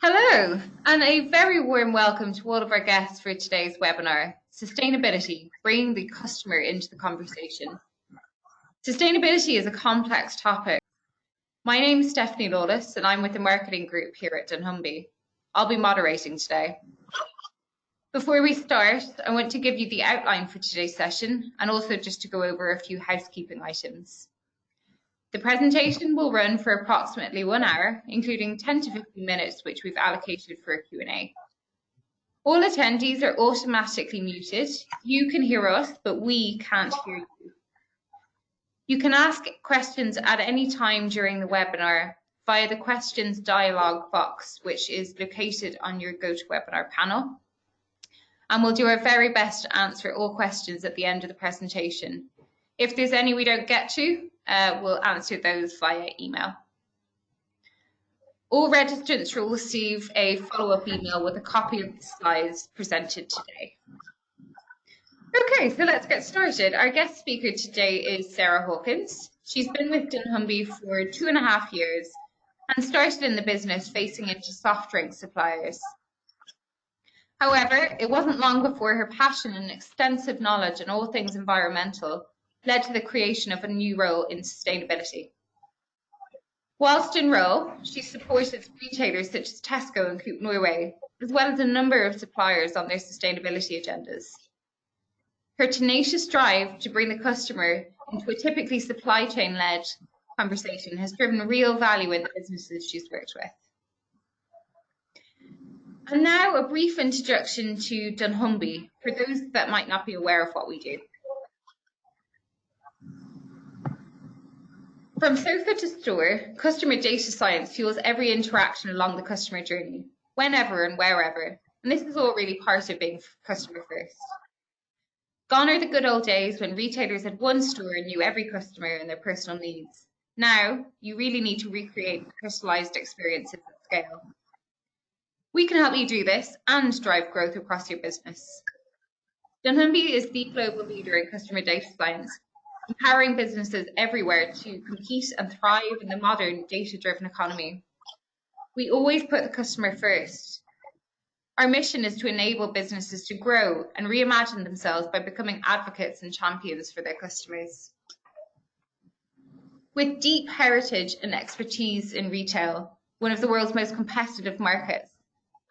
Hello, and a very warm welcome to all of our guests for today's webinar, Sustainability, Bringing the Customer into the Conversation. Sustainability is a complex topic. My name is Stephanie Lawless, and I'm with the marketing group here at dunnhumby. I'll be moderating today. Before we start, I want to give you the outline for today's session, and also just to go over a few housekeeping items. The presentation will run for approximately 1 hour, including 10 to 15 minutes, which we've allocated for a Q&A. All attendees are automatically muted. You can hear us, but we can't hear you. You can ask questions at any time during the webinar via the questions dialog box, which is located on your GoToWebinar panel. And we'll do our very best to answer all questions at the end of the presentation. If there's any we don't get to, we'll answer those via email. All registrants will receive a follow-up email with a copy of the slides presented today. Okay, so let's get started. Our guest speaker today is Sarah Hawkins. She's been with dunnhumby for 2.5 years and started in the business facing into soft drink suppliers. However, it wasn't long before her passion and extensive knowledge in all things environmental led to the creation of a new role in sustainability. Whilst in role, she supported retailers such as Tesco and Coop Norway, as well as a number of suppliers on their sustainability agendas. Her tenacious drive to bring the customer into a typically supply chain-led conversation has driven real value in the businesses she's worked with. And now a brief introduction to dunnhumby for those that might not be aware of what we do. From sofa to store, customer data science fuels every interaction along the customer journey, whenever and wherever. And this is all really part of being customer first. Gone are the good old days when retailers had one store and knew every customer and their personal needs. Now, you really need to recreate personalized experiences at scale. We can help you do this and drive growth across your business. dunnhumby is the global leader in customer data science, empowering businesses everywhere to compete and thrive in the modern data-driven economy. We always put the customer first. Our mission is to enable businesses to grow and reimagine themselves by becoming advocates and champions for their customers. With deep heritage and expertise in retail, one of the world's most competitive markets,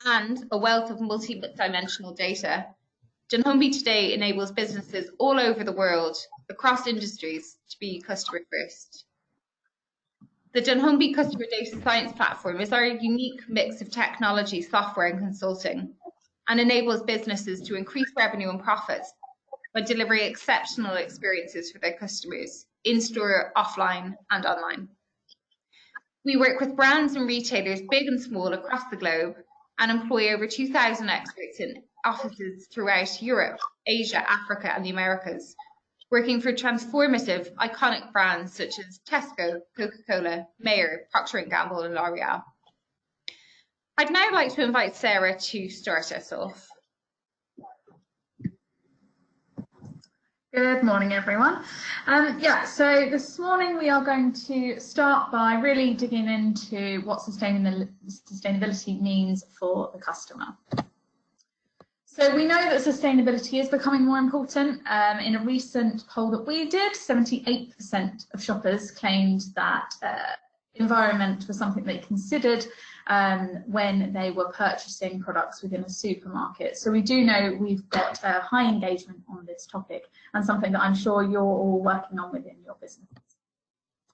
and a wealth of multi-dimensional data, dunnhumby today enables businesses all over the world, across industries, to be customer first. The dunnhumby Customer Data Science Platform is our unique mix of technology, software and consulting, and enables businesses to increase revenue and profits by delivering exceptional experiences for their customers, in-store, offline and online. We work with brands and retailers big and small across the globe and employ over 2,000 experts in offices throughout Europe, Asia, Africa and the Americas, working for transformative, iconic brands such as Tesco, Coca-Cola, Mayer, Procter & Gamble and L'Oreal. I'd now like to invite Sarah to start us off. Good morning, everyone. So this morning we are going to start by really digging into what sustainability means for the customer. So we know that sustainability is becoming more important. In a recent poll that we did, 78% of shoppers claimed that environment was something they considered when they were purchasing products within a supermarket. So we do know we've got high engagement on this topic and something that I'm sure you're all working on within your business.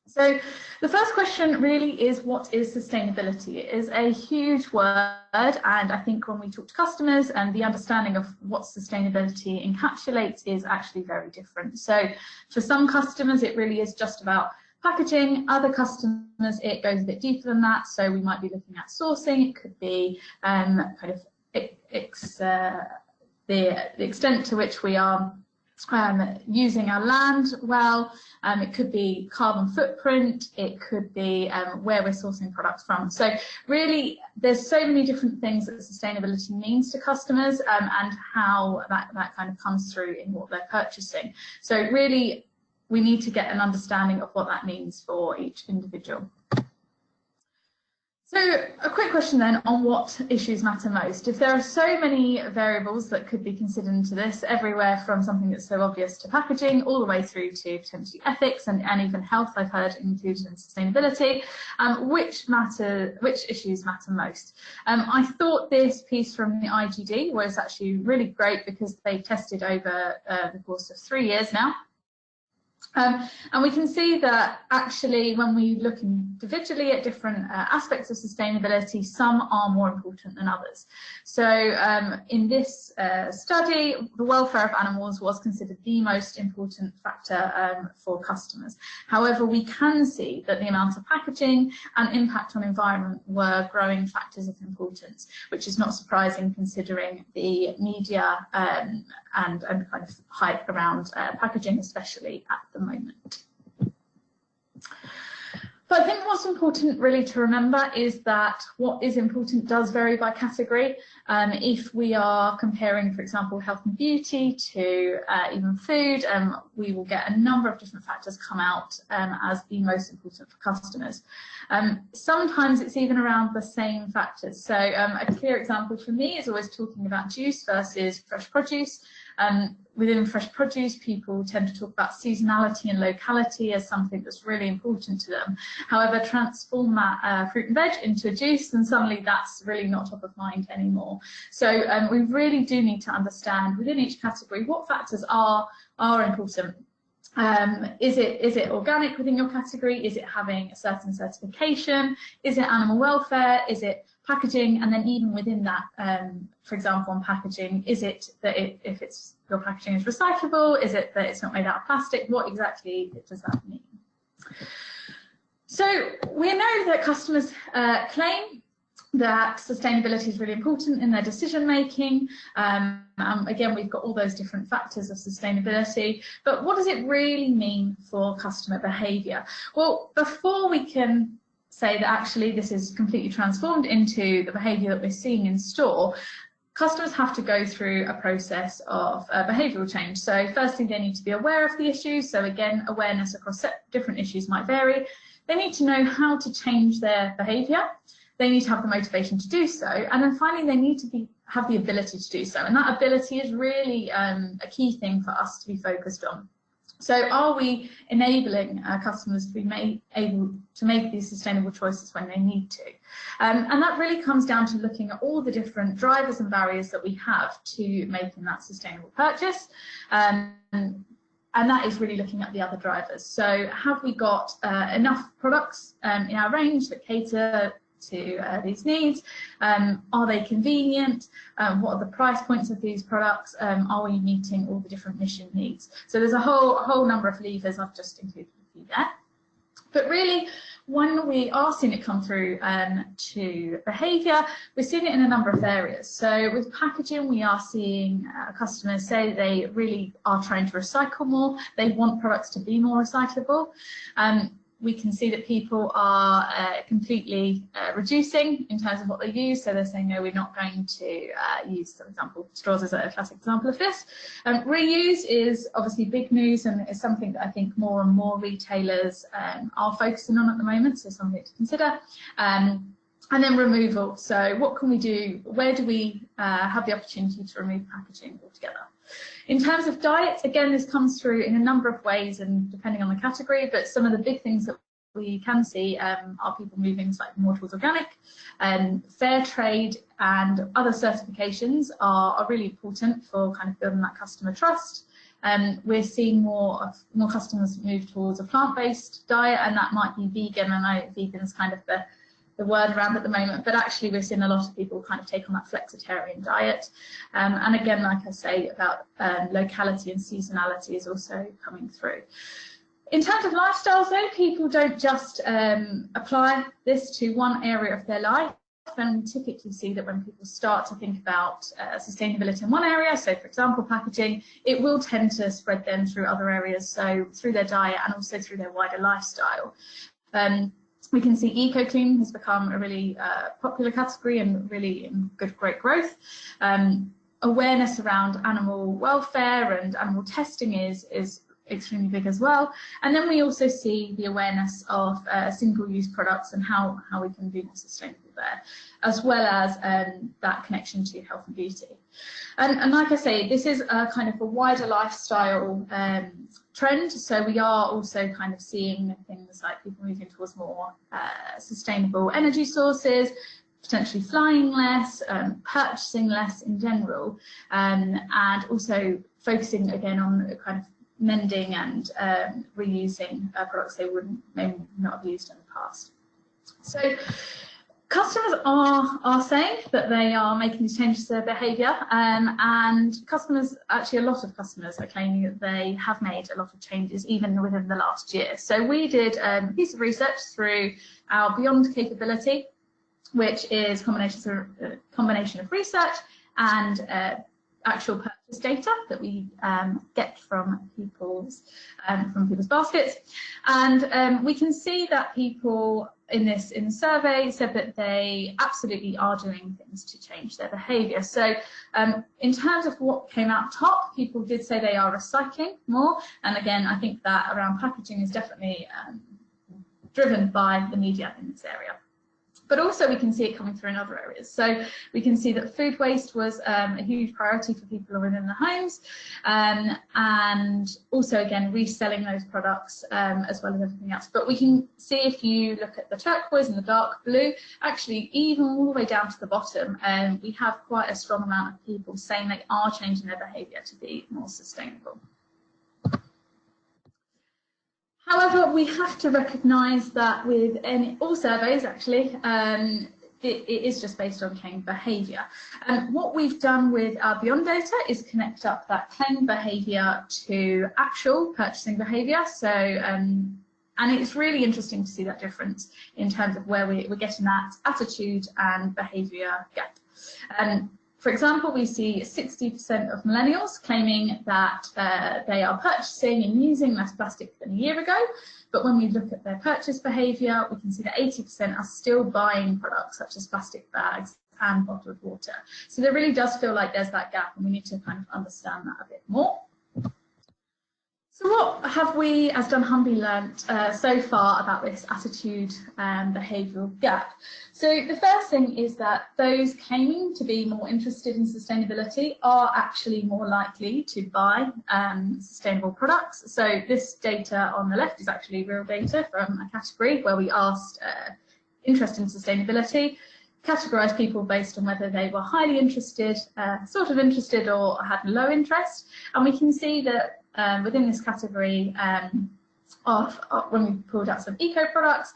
So the first question really is, what is sustainability? It is a huge word, and I think when we talk to customers and the understanding of what sustainability encapsulates is actually very different. So for some customers it really is just about packaging. Other customers it goes a bit deeper than that, so we might be looking at sourcing. It could be the extent to which we are using our land well. It could be carbon footprint, it could be where we're sourcing products from. So really there's so many different things that sustainability means to customers and how that kind of comes through in what they're purchasing. So really we need to get an understanding of what that means for each individual. So a quick question then on what issues matter most. If there are so many variables that could be considered into this, everywhere from something that's so obvious to packaging, all the way through to potentially ethics and even health, I've heard included in sustainability, which issues matter most? I thought this piece from the IGD was actually really great because they tested over the course of 3 years now. And we can see that actually when we look individually at different aspects of sustainability, some are more important than others. So in this study, the welfare of animals was considered the most important factor for customers. However, we can see that the amount of packaging and impact on environment were growing factors of importance, which is not surprising considering the media and kind of hype around packaging, especially at the moment. But I think what's important really to remember is that what is important does vary by category. If we are comparing, for example, health and beauty to even food, we will get a number of different factors come out as the most important for customers. Sometimes it's even around the same factors. So a clear example for me is always talking about juice versus fresh produce. Within fresh produce, people tend to talk about seasonality and locality as something that's really important to them. However, transform that fruit and veg into a juice, and suddenly that's really not top of mind anymore. So we really do need to understand within each category what factors are important. Is it organic within your category? Is it having a certain certification? Is it animal welfare? Is it packaging? And then even within that, for example, on packaging, is it that if your packaging is recyclable? Is it that it's not made out of plastic? What exactly does that mean? So we know that customers claim that sustainability is really important in their decision making. Again, we've got all those different factors of sustainability, but what does it really mean for customer behaviour? Well, before we can say that actually this is completely transformed into the behaviour that we're seeing in store, customers have to go through a process of behavioural change. So firstly, they need to be aware of the issues. So again, awareness across different issues might vary. They need to know how to change their behaviour. They need to have the motivation to do so. And then finally, they need to have the ability to do so. And that ability is really a key thing for us to be focused on. So are we enabling customers to be able to make these sustainable choices when they need to? And that really comes down to looking at all the different drivers and barriers that we have to making that sustainable purchase. And that is really looking at the other drivers. So have we got enough products in our range that cater to these needs? Are they convenient? What are the price points of these products? Are we meeting all the different mission needs? So there's a whole number of levers. I've just included a few there. But really, when we are seeing it come through to behaviour, we're seeing it in a number of areas. So with packaging, we are seeing customers say they really are trying to recycle more. They want products to be more recyclable. We can see that people are completely reducing in terms of what they use. So they're saying, no, we're not going to use, for example, straws as a classic example of this. Reuse is obviously big news and is something that I think more and more retailers are focusing on at the moment, so something to consider. And then removal. So what can we do? Where do we have the opportunity to remove packaging altogether? In terms of diets, again, this comes through in a number of ways and depending on the category, but some of the big things that we can see are people moving slightly more towards organic. Fair trade and other certifications are really important for kind of building that customer trust. We're seeing more customers move towards a plant-based diet, and that might be vegan. And I know vegan's kind of the word around at the moment, but actually we're seeing a lot of people kind of take on that flexitarian diet. And again, like I say, about locality and seasonality is also coming through. In terms of lifestyles though, people don't just apply this to one area of their life. And we typically see that when people start to think about sustainability in one area, so for example packaging, it will tend to spread them through other areas, so through their diet and also through their wider lifestyle. We can see eco-clean has become a really popular category and really in great growth. Awareness around animal welfare and animal testing is extremely big as well. And then we also see the awareness of single-use products and how we can be more sustainable there, as well as that connection to health and beauty. And like I say, this is a kind of a wider lifestyle trend. So we are also kind of seeing things like people moving towards more sustainable energy sources, potentially flying less, purchasing less in general, and also focusing again on kind of mending and reusing products they may not have used in the past. So customers are saying that they are making these changes to their behaviour, and customers, actually a lot of customers are claiming that they have made a lot of changes even within the last year. So we did a piece of research through our Beyond capability, which is a combination of research and actual purchase data that we get from people's baskets, and we can see that people in the survey said that they absolutely are doing things to change their behaviour. So in terms of what came out top, people did say they are recycling more, and again I think that around packaging is definitely driven by the media in this area. But also we can see it coming through in other areas. So we can see that food waste was a huge priority for people within the homes, and also again reselling those products as well as everything else. But we can see, if you look at the turquoise and the dark blue, actually even all the way down to the bottom, we have quite a strong amount of people saying they are changing their behaviour to be more sustainable. However, we have to recognise that with all surveys, actually, it is just based on claimed behaviour. And what we've done with our Beyond data is connect up that claimed behaviour to actual purchasing behaviour. So, and it's really interesting to see that difference in terms of where we're getting that attitude and behaviour gap. For example, we see 60% of millennials claiming that they are purchasing and using less plastic than a year ago. But when we look at their purchase behaviour, we can see that 80% are still buying products such as plastic bags and bottled water. So there really does feel like there's that gap, and we need to kind of understand that a bit more. So what have we as dunnhumby learnt so far about this attitude and behavioural gap? So the first thing is that those claiming to be more interested in sustainability are actually more likely to buy sustainable products. So this data on the left is actually real data from a category where we asked interest in sustainability, categorised people based on whether they were highly interested, sort of interested, or had low interest. And we can see that within this category when we pulled out some eco products,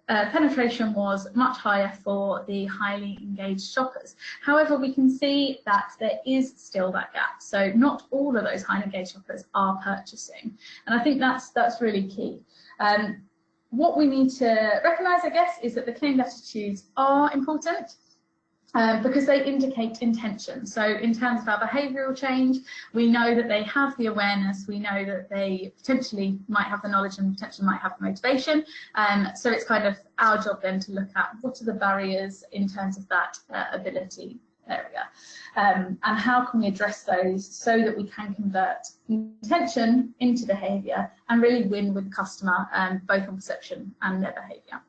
penetration was much higher for the highly engaged shoppers. However, we can see that there is still that gap. So not all of those highly engaged shoppers are purchasing. And I think that's really key. What we need to recognise, I guess, is that the claimed attitudes are important, because they indicate intention. So in terms of our behavioural change, we know that they have the awareness, we know that they potentially might have the knowledge and potentially might have the motivation. So it's kind of our job then to look at what are the barriers in terms of that ability area, and how can we address those so that we can convert intention into behaviour and really win with the customer, both on perception and their behaviour.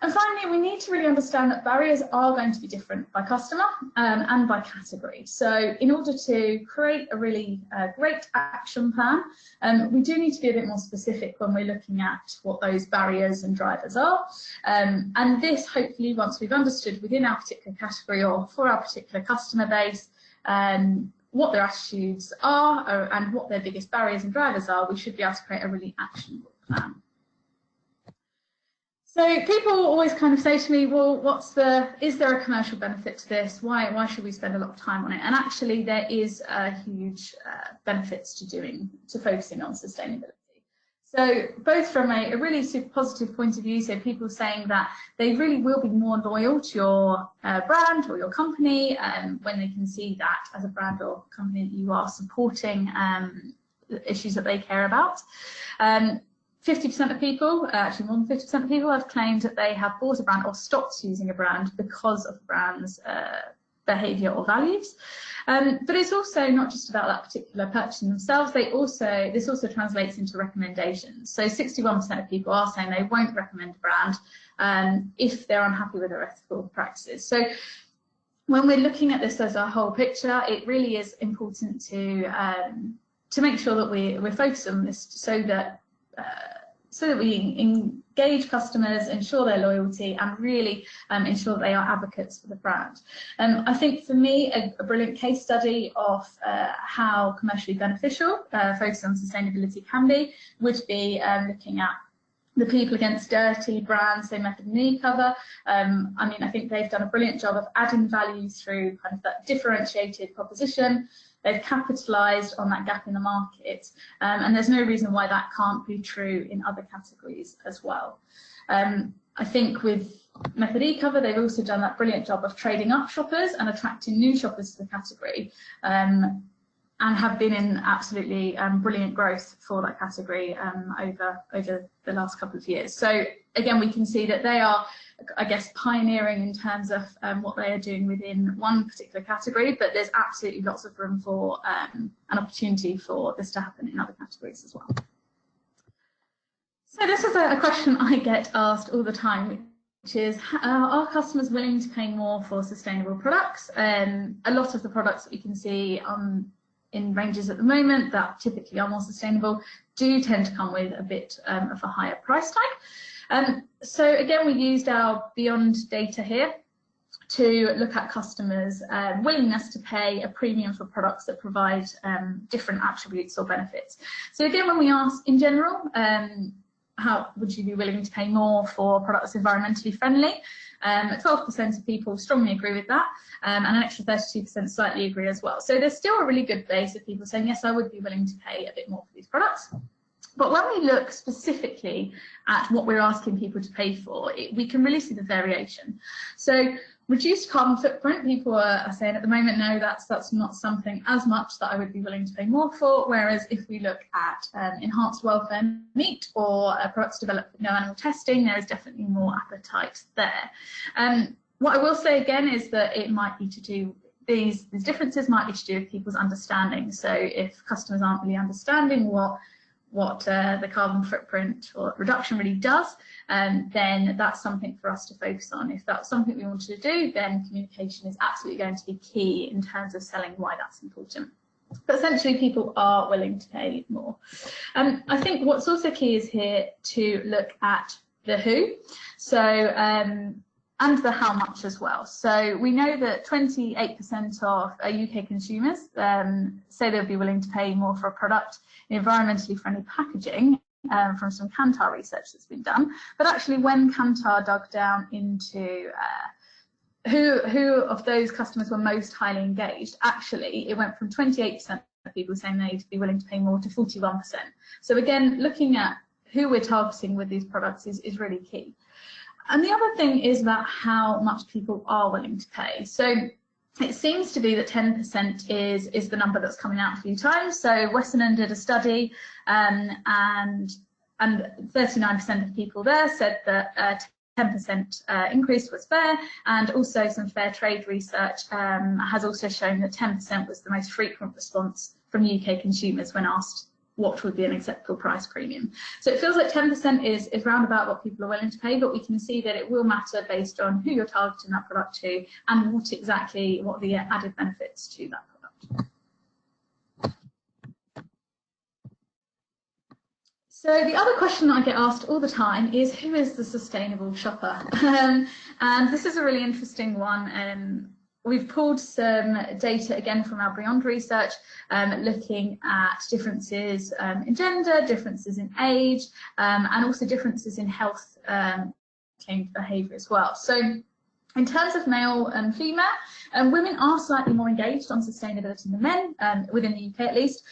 And finally, we need to really understand that barriers are going to be different by customer and by category. So in order to create a really great action plan, we do need to be a bit more specific when we're looking at what those barriers and drivers are. And this, hopefully, once we've understood within our particular category or for our particular customer base, what their attitudes are and what their biggest barriers and drivers are, we should be able to create a really actionable plan. So people always kind of say to me, well, is there a commercial benefit to this? Why should we spend a lot of time on it? And actually there is huge benefits to focusing on sustainability. So both from a really super positive point of view, so people saying that they really will be more loyal to your brand or your company when they can see that as a brand or company that you are supporting the issues that they care about. 50% of people, actually more than 50% of people, have claimed that they have bought a brand or stopped using a brand because of the brand's behaviour or values. But it's also not just about that particular purchasing themselves. This also translates into recommendations. So 61% of people are saying they won't recommend a brand if they're unhappy with their ethical practices. So when we're looking at this as a whole picture, it really is important to make sure that we're focused on this, so that we engage customers, ensure their loyalty, and really ensure that they are advocates for the brand. I think for me, a brilliant case study of how commercially beneficial focus on sustainability can be would be looking at the People Against Dirty brand, so Method and E-Cover. I mean, I think they've done a brilliant job of adding value through kind of that differentiated proposition. They've capitalised on that gap in the market, and there's no reason why that can't be true in other categories as well. I think with Method E-Cover, they've also done that brilliant job of trading up shoppers and attracting new shoppers to the category, and have been in absolutely brilliant growth for that category over the last couple of years. So again, we can see that they are, I guess, pioneering in terms of what they are doing within one particular category, but there's absolutely lots of room for an opportunity for this to happen in other categories as well. So this is a question I get asked all the time, which is, are customers willing to pay more for sustainable products? A lot of the products that we can see in ranges at the moment that typically are more sustainable do tend to come with a bit of a higher price tag. So again, we used our Beyond data here to look at customers' willingness to pay a premium for products that provide different attributes or benefits. So again, when we ask in general, how would you be willing to pay more for products environmentally friendly? 12% of people strongly agree with that, and an extra 32% slightly agree as well. So there's still a really good base of people saying, yes, I would be willing to pay a bit more for these products. But when we look specifically at what we're asking people to pay for, we can really see the variation. So reduced carbon footprint, people are saying at the moment, no, that's not something as much that I would be willing to pay more for. Whereas if we look at enhanced welfare meat or products developed with no animal testing, there is definitely more appetite there. What I will say again is that it might be to do, these differences might be to do with people's understanding. So if customers aren't really understanding what the carbon footprint or reduction really does, then that's something for us to focus on. If that's something we wanted to do, then communication is absolutely going to be key in terms of selling why that's important. But essentially, people are willing to pay more. I think what's also key is here to look at the who, so and the how much as well. So we know that 28% of UK consumers say they'll be willing to pay more for a product in environmentally friendly packaging, from some Kantar research that's been done. But actually, when Kantar dug down into who of those customers were most highly engaged, actually it went from 28% of people saying they'd be willing to pay more to 41%. So again, looking at who we're targeting with these products is really key. And the other thing is about how much people are willing to pay. So it seems to be that 10% is the number that's coming out a few times. So Wesson did a study, and 39% of people there said that 10% increase was fair, and also some fair trade research has also shown that 10% was the most frequent response from UK consumers when asked what would be an acceptable price premium. So it feels like 10% is round about what people are willing to pay, but we can see that it will matter based on who you're targeting that product to and what the added benefits to that product. So the other question that I get asked all the time is, who is the sustainable shopper? And this is a really interesting one. We've pulled some data again from our Beyond research, looking at differences in gender, differences in age, and also differences in health claimed behaviour as well. So in terms of male and female, women are slightly more engaged on sustainability than men, within the UK at least.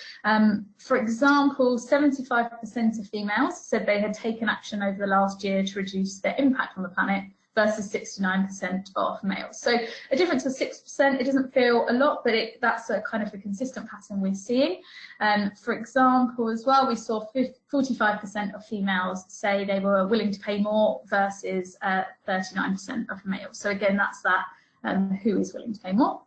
For example, 75% of females said they had taken action over the last year to reduce their impact on the planet, versus 69% of males. So a difference of 6%, it doesn't feel a lot, but that's a kind of a consistent pattern we're seeing. For example, as well, we saw 45% of females say they were willing to pay more versus 39% of males. So again, that's that who is willing to pay more.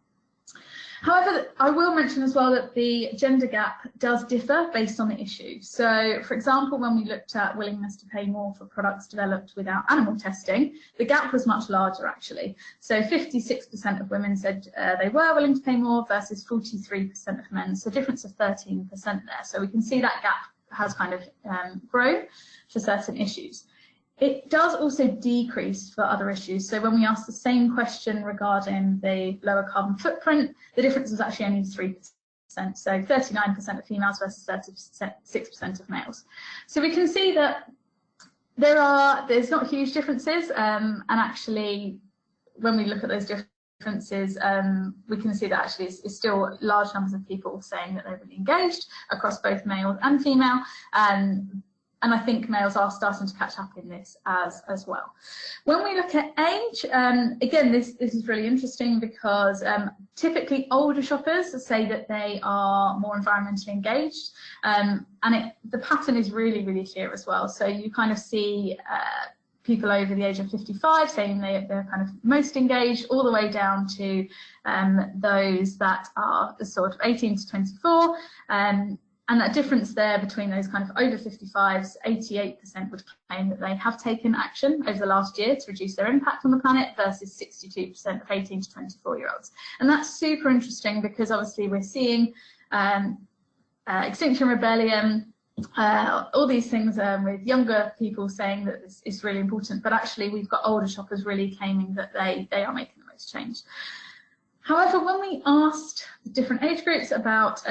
However, I will mention as well that the gender gap does differ based on the issue. So, for example, when we looked at willingness to pay more for products developed without animal testing, the gap was much larger actually. So 56% of women said they were willing to pay more versus 43% of men, so a difference of 13% there. So we can see that gap has kind of grown for certain issues. It does also decrease for other issues. So when we asked the same question regarding the lower carbon footprint, the difference was actually only 3%. So 39% of females versus 36% of males. So we can see that there's not huge differences. And actually, when we look at those differences, we can see that actually it's still large numbers of people saying that they're really engaged across both male and female. And I think males are starting to catch up in this as well. When we look at age, again, this is really interesting because typically older shoppers say that they are more environmentally engaged, and the pattern is really, really clear as well. So you kind of see people over the age of 55 saying they're kind of most engaged, all the way down to those that are the sort of 18 to 24. And that difference there between those kind of over 55s, 88% would claim that they have taken action over the last year to reduce their impact on the planet versus 62% of 18 to 24-year-olds. And that's super interesting because obviously we're seeing Extinction Rebellion, all these things with younger people saying that this is really important, but actually we've got older shoppers really claiming that they are making the most change. However, when we asked the different age groups about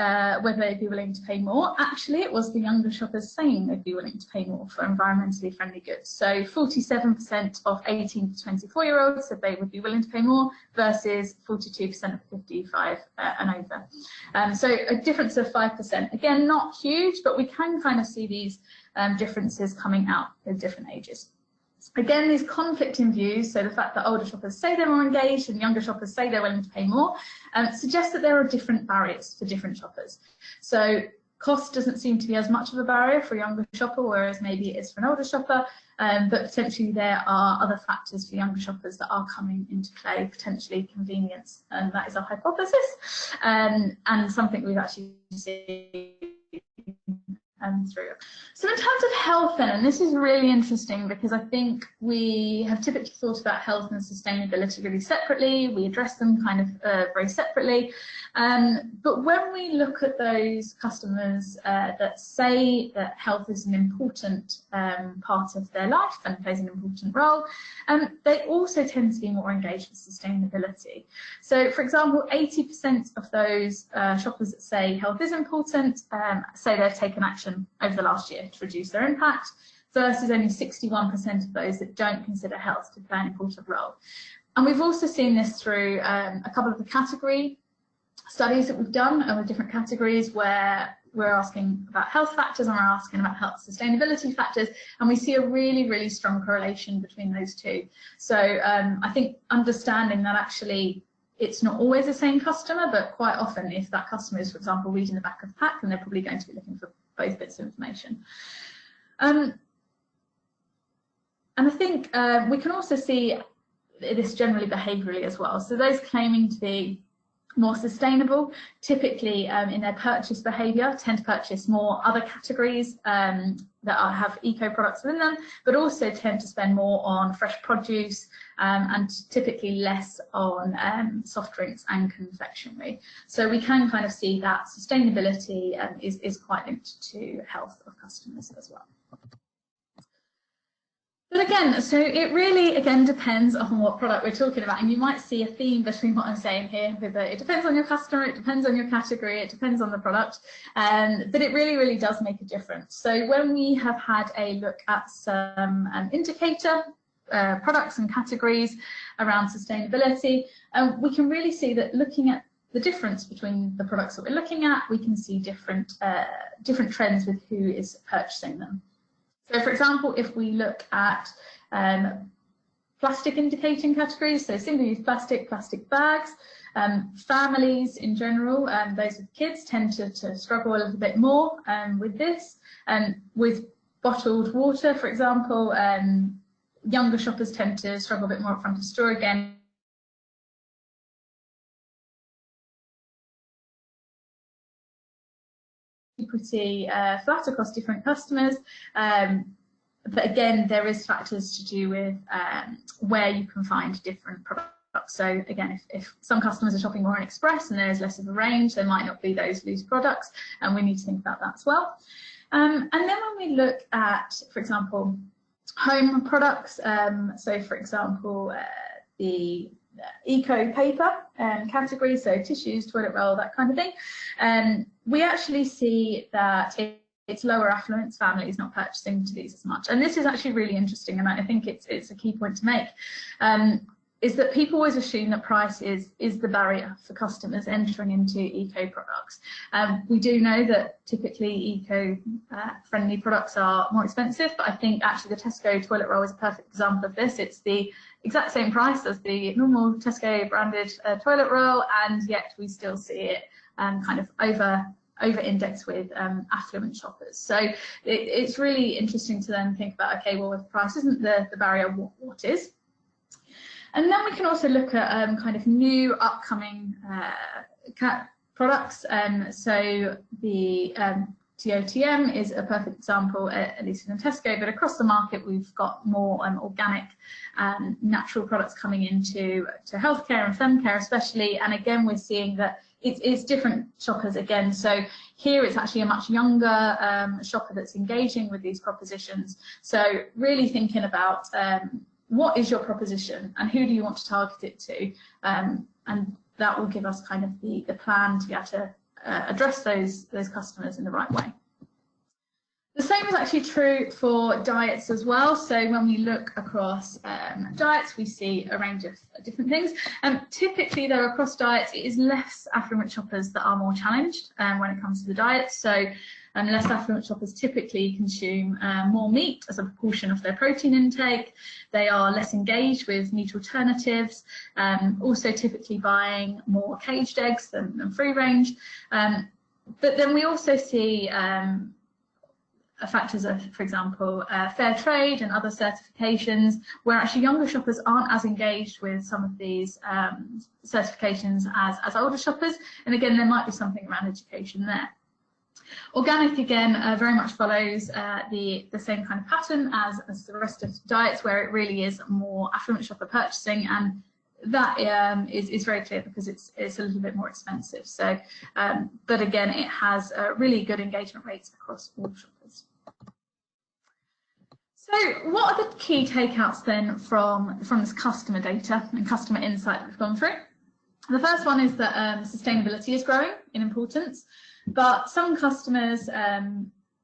whether they'd be willing to pay more, actually it was the younger shoppers saying they'd be willing to pay more for environmentally friendly goods. So 47% of 18 to 24-year-olds said they would be willing to pay more versus 42% of 55 and over. So a difference of 5%. Again, not huge, but we can kind of see these differences coming out with different ages. Again, these conflicting views, so the fact that older shoppers say they're more engaged and younger shoppers say they're willing to pay more, suggests that there are different barriers for different shoppers. So cost doesn't seem to be as much of a barrier for a younger shopper, whereas maybe it is for an older shopper, but potentially there are other factors for younger shoppers that are coming into play, potentially convenience, and that is our hypothesis, and something we've actually seen through. So in terms of health then, and this is really interesting because I think we have typically thought about health and sustainability really separately. We address them kind of very separately. But when we look at those customers that say that health is an important part of their life and plays an important role, they also tend to be more engaged with sustainability. So for example, 80% of those shoppers that say health is important say they've taken action over the last year to reduce their impact, versus only 61% of those that don't consider health to play an important role. And we've also seen this through a couple of the category studies that we've done with different categories where we're asking about health factors and we're asking about health sustainability factors, and we see a really, really strong correlation between those two. So I think understanding that actually it's not always the same customer, but quite often if that customer is, for example, reading the back of the pack, then they're probably going to be looking for both bits of information. And I think we can also see this generally behaviourally as well. So those claiming to be more sustainable, typically in their purchase behaviour, tend to purchase more other categories that have eco products within them, but also tend to spend more on fresh produce and typically less on soft drinks and confectionery. So we can kind of see that sustainability is quite linked to health of customers as well. But again, so it really, again, depends on what product we're talking about. And you might see a theme between what I'm saying here with it depends on your customer, it depends on your category, it depends on the product. But it really, really does make a difference. So when we have had a look at some indicator products and categories around sustainability, we can really see that looking at the difference between the products that we're looking at, we can see different trends with who is purchasing them. So for example, if we look at plastic indicating categories, so single-use plastic, plastic bags, families in general, those with kids tend to struggle a little bit more with this. With bottled water, for example, younger shoppers tend to struggle a bit more up front of store again. pretty flat across different customers. But again, there is factors to do with where you can find different products. So again, if some customers are shopping more on Express and there's less of a range, there might not be those loose products, and we need to think about that as well. And then when we look at, for example, home products, so for example, the eco paper category, so tissues, toilet roll, that kind of thing, we actually see that it's lower affluence families not purchasing into these as much. And this is actually really interesting, and I think it's a key point to make, is that people always assume that price is the barrier for customers entering into eco products. We do know that typically eco-friendly products are more expensive, but I think actually the Tesco toilet roll is a perfect example of this. It's the exact same price as the normal Tesco branded toilet roll, and yet we still see it kind of over-index with affluent shoppers. So it's really interesting to then think about, okay, well, if price isn't the barrier, what is? And then we can also look at kind of new upcoming products. So the TOTM is a perfect example, at least in Tesco, but across the market we've got more organic natural products coming into healthcare and femcare especially. And again, we're seeing that it's different shoppers again. So here it's actually a much younger shopper that's engaging with these propositions. So really thinking about what is your proposition and who do you want to target it to, and that will give us kind of the plan to be able to address those customers in the right way. The same is actually true for diets as well. So when we look across diets, we see a range of different things. Typically, though, across diets, it is less affluent shoppers that are more challenged when it comes to the diet. So less affluent shoppers typically consume more meat as a proportion of their protein intake. They are less engaged with meat alternatives, also typically buying more caged eggs than free range. But then we also see factors of, for example, fair trade and other certifications, where actually younger shoppers aren't as engaged with some of these certifications as older shoppers. And again, there might be something around education there. Organic, again, very much follows the same kind of pattern as the rest of diets, where it really is more affluent shopper purchasing, and that is very clear because it's a little bit more expensive. So, but again, it has really good engagement rates across all shoppers. So what are the key takeouts then from this customer data and customer insight that we've gone through? The first one is that sustainability is growing in importance, but some customers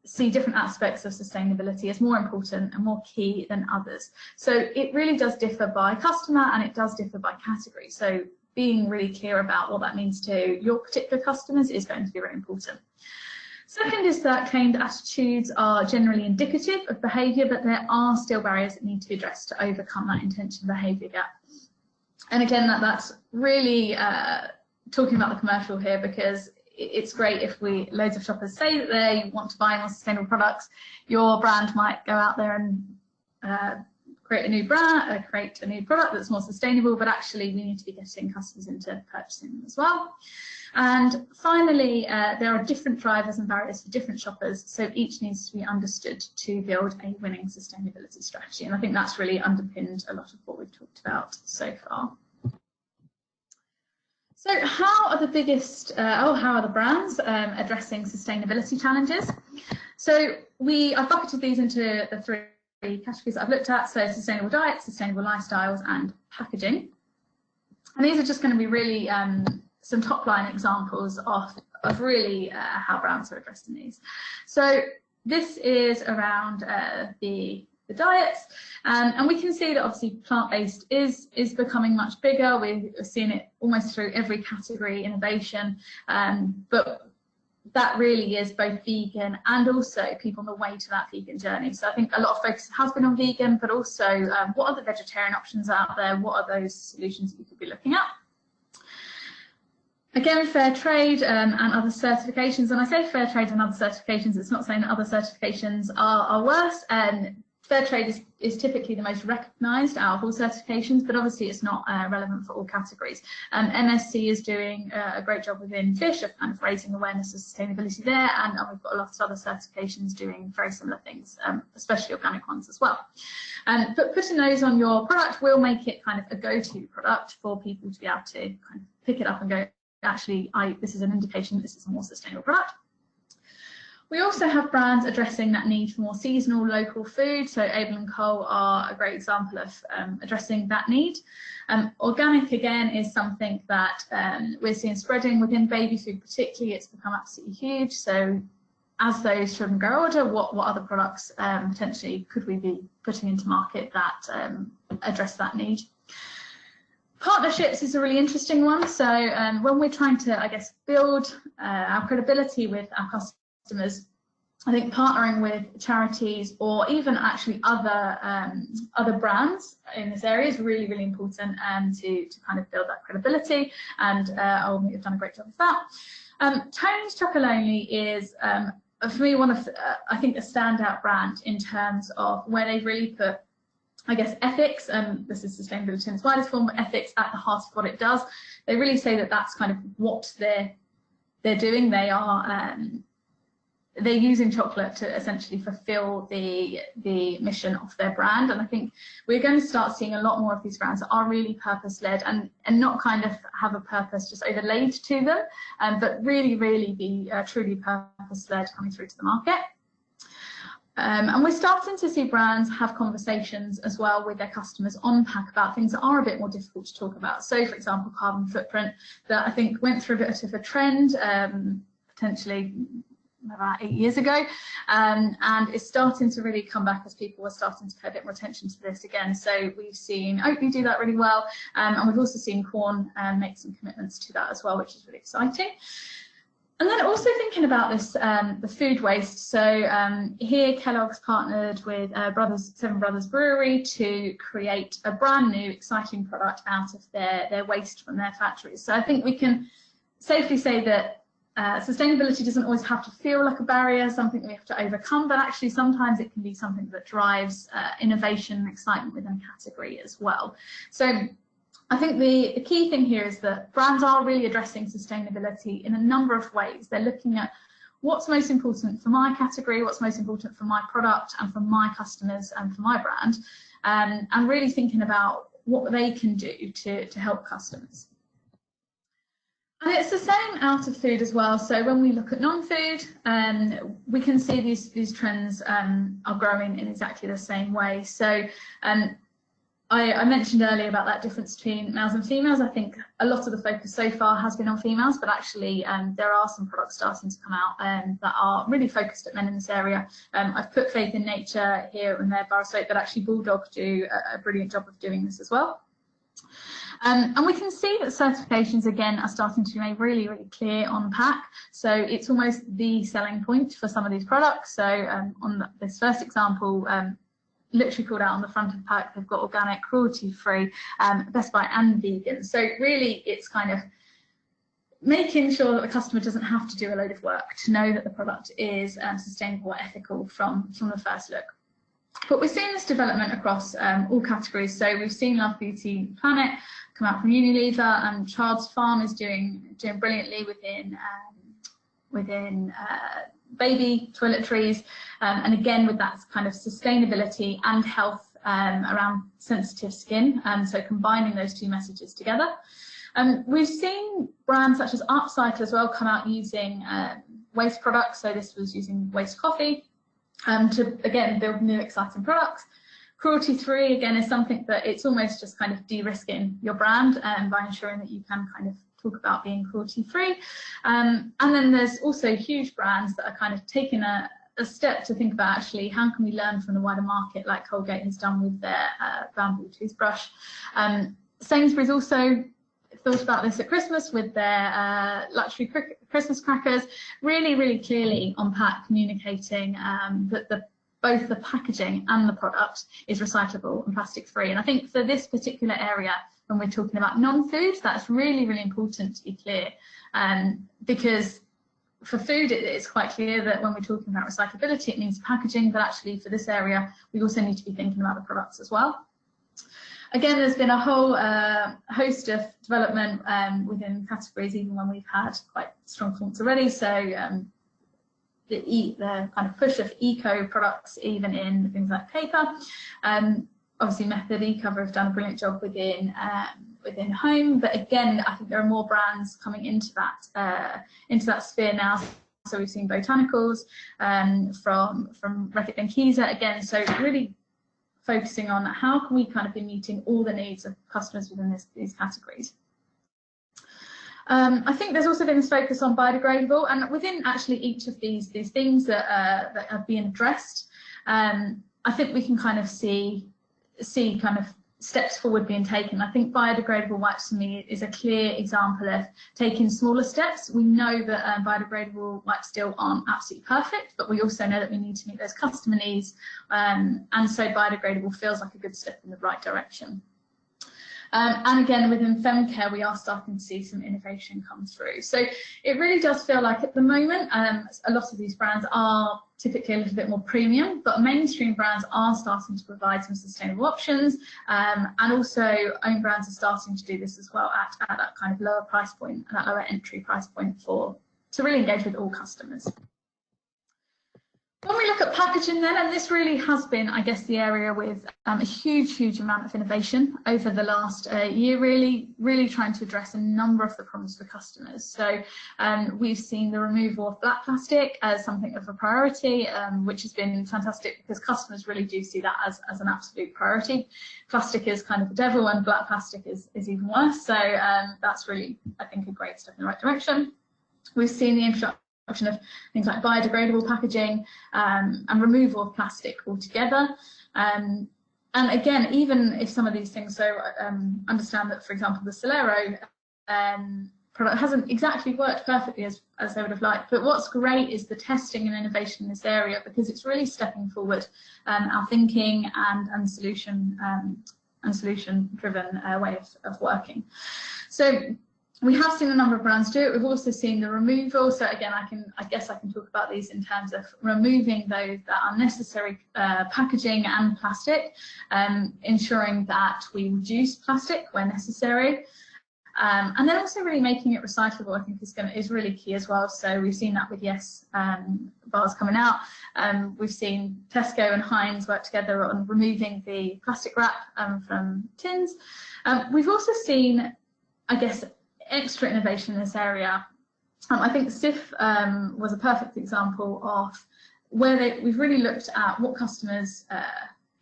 see different aspects of sustainability as more important and more key than others. So it really does differ by customer and it does differ by category. So being really clear about what that means to your particular customers is going to be very important. Second is that claimed attitudes are generally indicative of behaviour, but there are still barriers that need to be addressed to overcome that intention behaviour gap. And again, that's really talking about the commercial here, because it's great if loads of shoppers say that they want to buy more sustainable products. Your brand might go out there and create a new product that's more sustainable, but actually we need to be getting customers into purchasing them as well. And finally, there are different drivers and barriers for different shoppers, so each needs to be understood to build a winning sustainability strategy. And I think that's really underpinned a lot of what we've talked about so far. So how are the brands addressing sustainability challenges? So I've bucketed these into the three categories that I've looked at, so sustainable diets, sustainable lifestyles, and packaging. And these are just going to be really some top line examples of really how brands are addressing these. So this is around the diets, and we can see that obviously plant-based is becoming much bigger. We're seeing it almost through every category innovation, but that really is both vegan and also people on the way to that vegan journey. So I think a lot of focus has been on vegan, but also what are the vegetarian options out there? What are those solutions that you could be looking at? Again, fair trade and other certifications. And I say fair trade and other certifications, it's not saying that other certifications are worse. And Fair trade is typically the most recognised out of all certifications, but obviously it's not relevant for all categories. MSC is doing a great job within fish of kind of raising awareness of sustainability there, and we've got a lot of other certifications doing very similar things, especially organic ones as well. But putting those on your product will make it kind of a go-to product for people to be able to kind of pick it up and go, actually, this is an indication that this is a more sustainable product. We also have brands addressing that need for more seasonal local food. So Abel & Co are a great example of addressing that need. Organic, again, is something that we're seeing spreading within baby food particularly. It's become absolutely huge. So as those children grow older, what other products potentially could we be putting into market that address that need? Partnerships is a really interesting one. So when we're trying to, I guess, build our credibility with our customers, I think partnering with charities or even actually other brands in this area is really, really important to kind of build that credibility, and Old have done a great job with that. Tony's Chocolonely is for me one of I think a standout brand in terms of where they've really put, I guess, ethics, and this is sustainability in its widest form, but ethics at the heart of what it does. They really say that that's kind of what they're doing. They're using chocolate to essentially fulfill the mission of their brand, and I think we're going to start seeing a lot more of these brands that are really purpose-led and not kind of have a purpose just overlaid to them, but really be truly purpose-led coming through to the market. And we're starting to see brands have conversations as well with their customers on pack about things that are a bit more difficult to talk about. So, for example, carbon footprint, that I think went through a bit of a trend, potentially about 8 years ago, and it's starting to really come back as people are starting to pay a bit more attention to this again. So we've seen Oatly do that really well, and we've also seen Quorn make some commitments to that as well, which is really exciting. And then also thinking about this, the food waste. So here Kellogg's partnered with Seven Brothers Brewery to create a brand new exciting product out of their waste from their factories. So I think we can safely say that sustainability doesn't always have to feel like a barrier, something that we have to overcome, but actually sometimes it can be something that drives innovation and excitement within a category as well. So I think the key thing here is that brands are really addressing sustainability in a number of ways. They're looking at what's most important for my category, what's most important for my product and for my customers and for my brand, and really thinking about what they can do to help customers. And it's the same out of food as well. So when we look at non-food, we can see these trends are growing in exactly the same way. So I mentioned earlier about that difference between males and females. I think a lot of the focus so far has been on females, but actually there are some products starting to come out that are really focused at men in this area. I've put Faith in Nature here and there, bar soap, but actually Bulldog do a brilliant job of doing this as well. And we can see that certifications, again, are starting to be made really, really clear on pack. So it's almost the selling point for some of these products. So on this first example, literally called out on the front of the pack, they've got organic, cruelty-free, Best Buy and vegan. So really it's kind of making sure that the customer doesn't have to do a load of work to know that the product is sustainable or ethical from the first look. But we're seeing this development across all categories. So we've seen Love Beauty Planet come out from Unilever, and Child's Farm is doing brilliantly within baby toiletries, and again with that kind of sustainability and health around sensitive skin, so combining those two messages together. We've seen brands such as Upcycle as well come out using waste products. So this was using waste coffee to again build new exciting products. Cruelty-free again is something that it's almost just kind of de-risking your brand by ensuring that you can kind of talk about being cruelty-free. And then there's also huge brands that are kind of taking a step to think about actually how can we learn from the wider market, like Colgate has done with their bamboo toothbrush. Sainsbury's also thought about this at Christmas with their luxury Christmas crackers, really, really clearly on pack communicating that both the packaging and the product is recyclable and plastic free. And I think for this particular area, when we're talking about non-food, that's really, really important to be clear, because for food, it's quite clear that when we're talking about recyclability, it means packaging, but actually for this area, we also need to be thinking about the products as well. Again, there's been a whole host of development within categories, even when we've had quite strong performance already. So the kind of push of eco products, even in things like paper. Obviously, Method eCover have done a brilliant job within home, but again, I think there are more brands coming into that sphere now. So we've seen Botanicals from Reckitt Benckiser again. So really focusing on how can we kind of be meeting all the needs of customers within these categories. I think there's also been this focus on biodegradable, and within actually each of these things that are being addressed, I think we can kind of see kind of steps forward being taken. I think biodegradable wipes for me is a clear example of taking smaller steps. We know that biodegradable wipes still aren't absolutely perfect, but we also know that we need to meet those customer needs, and so biodegradable feels like a good step in the right direction. And again, within femcare, we are starting to see some innovation come through. So it really does feel like at the moment, a lot of these brands are typically a little bit more premium, but mainstream brands are starting to provide some sustainable options, and also own brands are starting to do this as well at that kind of lower price point, that lower entry price point to really engage with all customers. When we look at packaging then, and this really has been, I guess, the area with a huge amount of innovation over the last year, really trying to address a number of the problems for customers. So we've seen the removal of black plastic as something of a priority, which has been fantastic because customers really do see that as an absolute priority. Plastic is kind of the devil and black plastic is even worse. So that's really, I think, a great step in the right direction. We've seen the introduction of things like biodegradable packaging and removal of plastic altogether. And again, even if some of these things, so understand that, for example, the Solero product hasn't exactly worked perfectly as they would have liked, but what's great is the testing and innovation in this area, because it's really stepping forward our thinking and solution driven way of working. So we have seen a number of brands do it. We've also seen the removal. So again, I guess I can talk about these in terms of removing those that unnecessary packaging and plastic, ensuring that we reduce plastic where necessary. And then also really making it recyclable, I think is really key as well. So we've seen that with Yes bars coming out. We've seen Tesco and Heinz work together on removing the plastic wrap from tins. We've also seen, I guess, extra innovation in this area. I think Cif was a perfect example of where we've really looked at what customers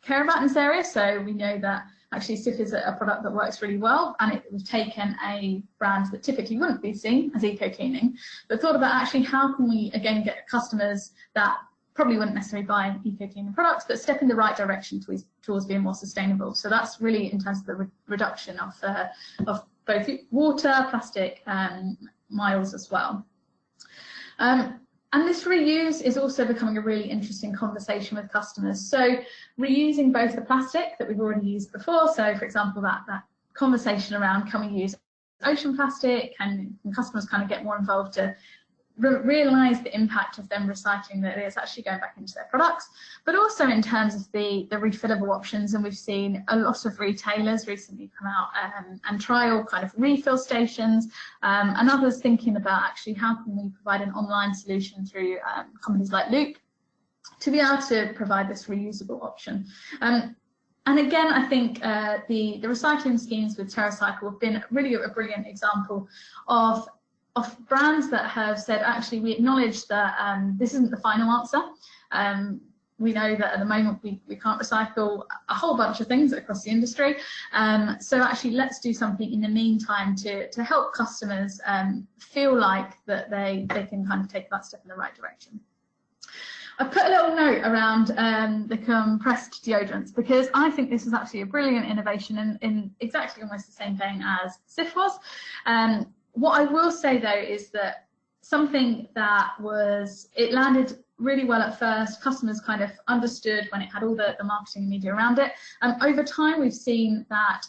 care about in this area. So we know that actually Cif is a product that works really well, and we've taken a brand that typically wouldn't be seen as eco-cleaning, but thought about actually how can we again get customers that probably wouldn't necessarily buy eco-cleaning products, but step in the right direction towards being more sustainable. So that's really in terms of the reduction of both water, plastic, miles as well. And this reuse is also becoming a really interesting conversation with customers. So reusing both the plastic that we've already used before. So for example, that conversation around can we use ocean plastic? Can customers kind of get more involved to realise the impact of them recycling that it's actually going back into their products, but also in terms of the refillable options. And we've seen a lot of retailers recently come out and trial kind of refill stations, and others thinking about actually how can we provide an online solution through companies like Loop to be able to provide this reusable option. And again, I think the recycling schemes with TerraCycle have been really a brilliant example of brands that have said, actually, we acknowledge that this isn't the final answer. We know that at the moment we can't recycle a whole bunch of things across the industry. So actually, let's do something in the meantime to help customers feel like that they can kind of take that step in the right direction. I put a little note around the compressed deodorants, because I think this is actually a brilliant innovation in exactly almost the same vein as Cif was. What I will say though is that something that it landed really well at first, customers kind of understood when it had all the marketing and media around it. Over time, we've seen that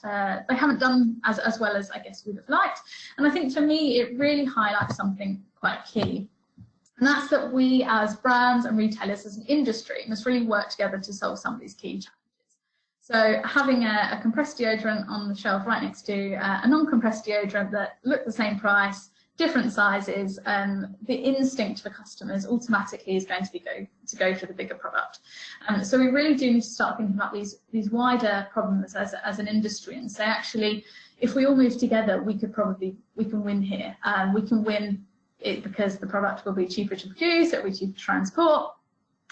they haven't done as well as I guess we'd have liked. And I think for me, it really highlights something quite key. And that's that we as brands and retailers as an industry must really work together to solve some of these key challenges. So having a compressed deodorant on the shelf right next to a non-compressed deodorant that look the same price, different sizes, the instinct for customers automatically is going to be go for the bigger product. So we really do need to start thinking about these wider problems as an industry and say, actually, if we all move together, we can win here. We can win it because the product will be cheaper to produce, it will be cheaper to transport.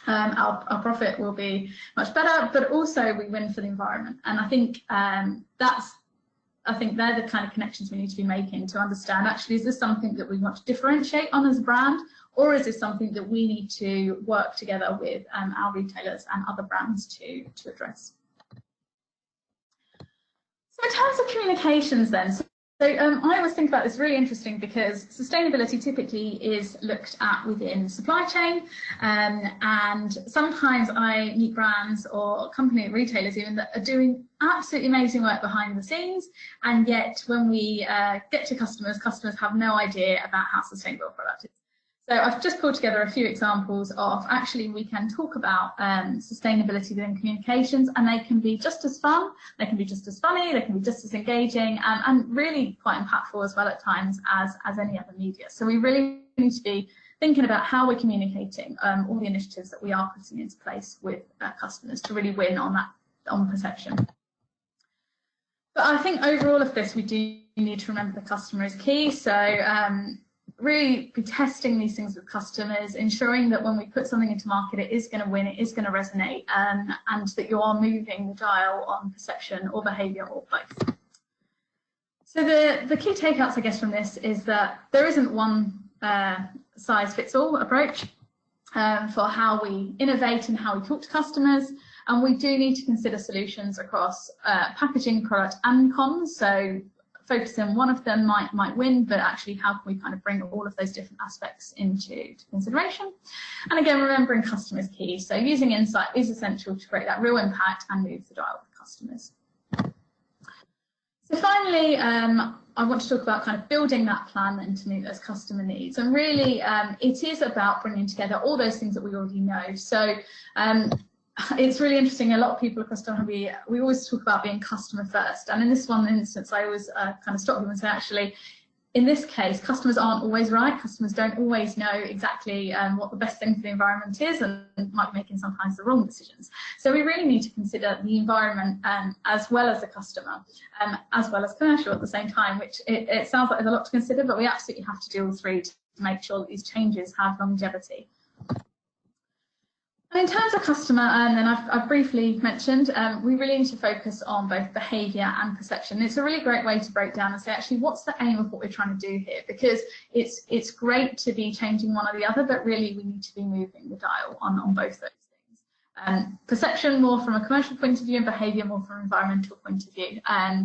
Our profit will be much better, but also we win for the environment. And I think they're the kind of connections we need to be making to understand, actually, is this something that we want to differentiate on as a brand, or is this something that we need to work together with our retailers and other brands to address? So in terms of communications then, I always think about this really interesting because sustainability typically is looked at within supply chain, and sometimes I meet brands or company retailers even that are doing absolutely amazing work behind the scenes, and yet when we get to customers have no idea about how sustainable a product is. So I've just pulled together a few examples of actually we can talk about sustainability within communications, and they can be just as fun, they can be just as funny, they can be just as engaging, and really quite impactful as well at times as any other media. So we really need to be thinking about how we're communicating all the initiatives that we are putting into place with customers to really win on perception. But I think over all of this, we do need to remember the customer is key. So really be testing these things with customers, ensuring that when we put something into market, it is going to win, it is going to resonate, and that you are moving the dial on perception or behaviour or both. So the key takeouts, I guess, from this is that there isn't one size fits all approach for how we innovate and how we talk to customers, and we do need to consider solutions across packaging, product and comms. So focusing on one of them might win, but actually how can we kind of bring all of those different aspects into consideration? And again, remembering customer is key. So using insight is essential to create that real impact and move the dial with customers. So finally, I want to talk about kind of building that plan then to meet those customer needs. And really, it is about bringing together all those things that we already know. So it's really interesting. A lot of people across time, we always talk about being customer first. And in this one instance, I always kind of stop them and say, actually, in this case, customers aren't always right. Customers don't always know exactly what the best thing for the environment is, and might be making sometimes the wrong decisions. So we really need to consider the environment as well as the customer, as well as commercial at the same time, which it sounds like there's a lot to consider, but we absolutely have to do all three to make sure that these changes have longevity. And in terms of customer, and then I've briefly mentioned, we really need to focus on both behaviour and perception. It's a really great way to break down and say, actually, what's the aim of what we're trying to do here? Because it's great to be changing one or the other, but really we need to be moving the dial on both those things. Perception more from a commercial point of view and behaviour more from an environmental point of view,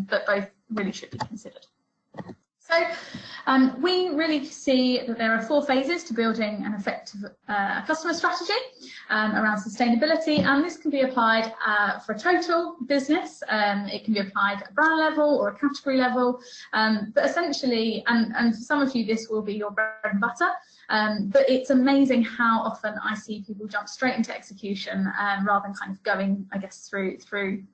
but both really should be considered. So we really see that there are 4 phases to building an effective customer strategy around sustainability, and this can be applied for a total business. It can be applied at a brand level or a category level, but essentially, and for some of you this will be your bread and butter, but it's amazing how often I see people jump straight into execution rather than kind of going, I guess, through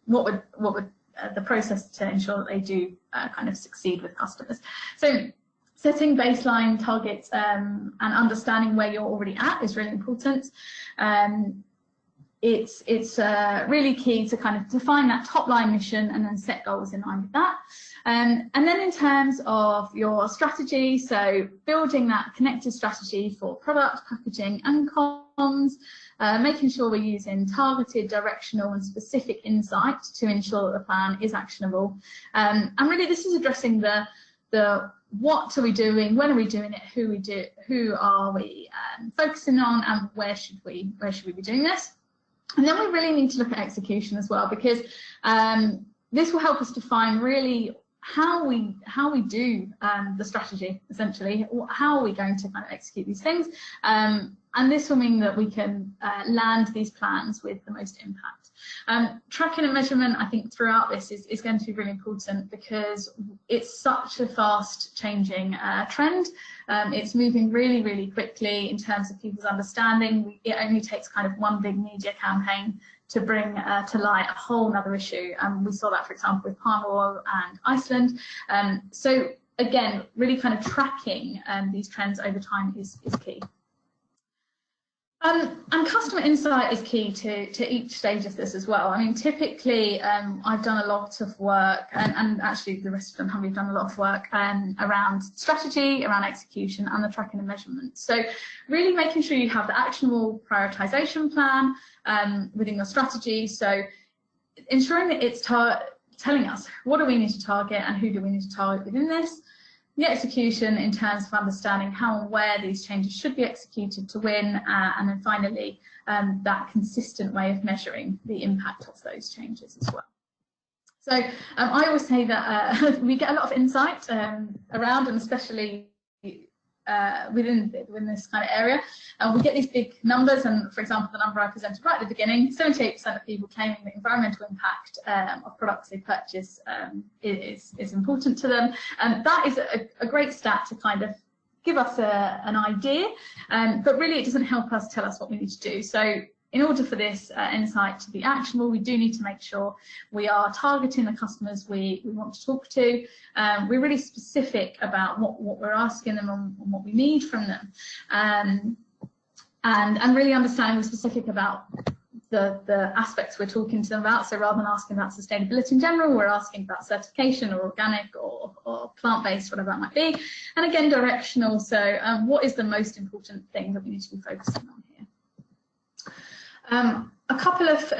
what would the process to ensure that they do kind of succeed with customers. So setting baseline targets and understanding where you're already at is really important. It's really key to kind of define that top line mission and then set goals in line with that. And then in terms of your strategy, so building that connected strategy for product, packaging and comms, making sure we're using targeted, directional and specific insight to ensure that the plan is actionable. And really this is addressing the what are we doing, when are we doing it, who are we focusing on, and where should we be doing this. And then we really need to look at execution as well, because this will help us define really how we do the strategy, essentially. How are we going to kind of execute these things? And this will mean that we can land these plans with the most impact. Tracking and measurement, I think, throughout this is going to be really important because it's such a fast changing trend. It's moving really, really quickly in terms of people's understanding. It only takes kind of one big media campaign to bring to light a whole other issue. We saw that, for example, with palm oil and Iceland. So again, really kind of tracking these trends over time is key. And customer insight is key to each stage of this as well. I mean, typically, I've done a lot of work, and actually the rest of them have done a lot of work around strategy, around execution, and the tracking and measurement. So really making sure you have the actionable prioritization plan within your strategy. So ensuring that it's telling us what do we need to target and who do we need to target within this. The execution in terms of understanding how and where these changes should be executed to win, and then finally that consistent way of measuring the impact of those changes as well. So I always say that we get a lot of insight around, and especially within this kind of area, we get these big numbers, and for example the number I presented right at the beginning, 78% of people claiming the environmental impact of products they purchase is important to them, and that is a great stat to kind of give us an idea, but really it doesn't help us tell us what we need to do. So in order for this insight to be actionable, we do need to make sure we are targeting the customers we want to talk to. We're really specific about what we're asking them and what we need from them. And really understanding the specific about the aspects we're talking to them about. So rather than asking about sustainability in general, we're asking about certification or organic or plant-based, whatever that might be. And again, directional. So what is the most important thing that we need to be focusing on here? A couple of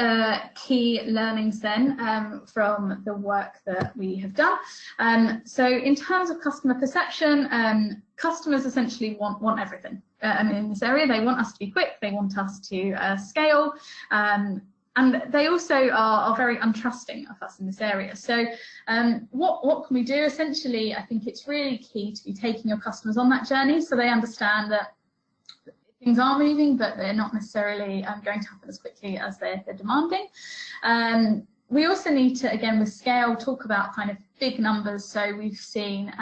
key learnings then from the work that we have done. So in terms of customer perception, customers essentially want everything. In this area, they want us to be quick, they want us to scale, and they also are very untrusting of us in this area. So what can we do? Essentially, I think it's really key to be taking your customers on that journey so they understand that things are moving, but they're not necessarily going to happen as quickly as they're demanding. We also need to, again, with scale, talk about kind of big numbers. So we've seen